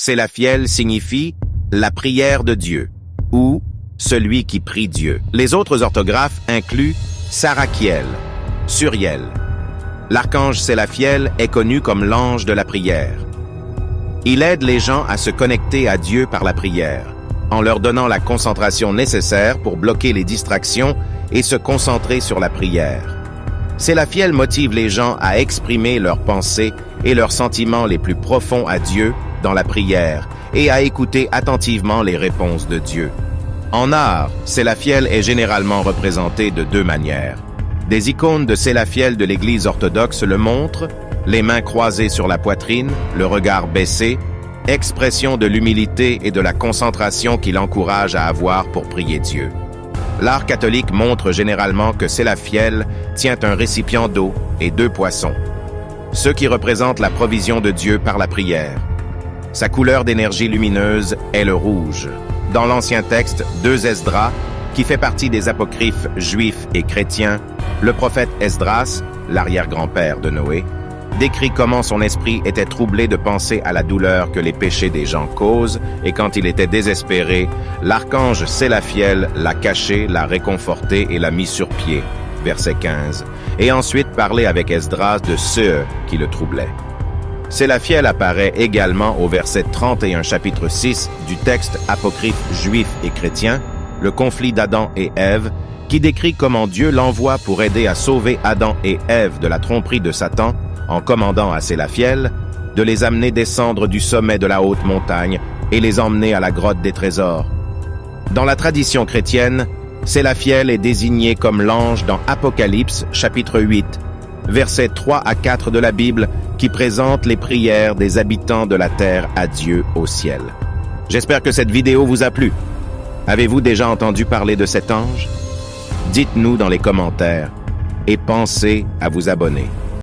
Sélaphiel signifie « la prière de Dieu » ou « celui qui prie Dieu ». Les autres orthographes incluent Sarakiel, Suriel. L'archange Sélaphiel est connu comme l'ange de la prière. Il aide les gens à se connecter à Dieu par la prière, en leur donnant la concentration nécessaire pour bloquer les distractions et se concentrer sur la prière. Sélaphiel motive les gens à exprimer leurs pensées et leurs sentiments les plus profonds à Dieu dans la prière et à écouter attentivement les réponses de Dieu. En art, Sélaphiel est généralement représenté de deux manières. Des icônes de Sélaphiel de l'Église orthodoxe le montrent, les mains croisées sur la poitrine, le regard baissé, expression de l'humilité et de la concentration qu'il encourage à avoir pour prier Dieu. L'art catholique montre généralement que Sélaphiel tient un récipient d'eau et deux poissons, ce qui représente la provision de Dieu par la prière. Sa couleur d'énergie lumineuse est le rouge. Dans l'ancien texte 2 Esdras, qui fait partie des apocryphes juifs et chrétiens, le prophète Esdras, l'arrière-grand-père de Noé, décrit comment son esprit était troublé de penser à la douleur que les péchés des gens causent, et quand il était désespéré, l'archange Sélaphiel l'a caché, l'a réconforté et l'a mis sur pied. Verset 15. Et ensuite parlé avec Esdras de ceux qui le troublaient. Sélaphiel apparaît également au verset 31 chapitre 6 du texte apocryphe juif et chrétien, le conflit d'Adam et Ève, qui décrit comment Dieu l'envoie pour aider à sauver Adam et Ève de la tromperie de Satan, en commandant à Sélaphiel de les amener descendre du sommet de la haute montagne et les emmener à la grotte des trésors. Dans la tradition chrétienne, Sélaphiel est désigné comme l'ange dans Apocalypse chapitre 8, versets 3 à 4 de la Bible, qui présente les prières des habitants de la terre à Dieu au ciel. J'espère que cette vidéo vous a plu. Avez-vous déjà entendu parler de cet ange? Dites-nous dans les commentaires et pensez à vous abonner.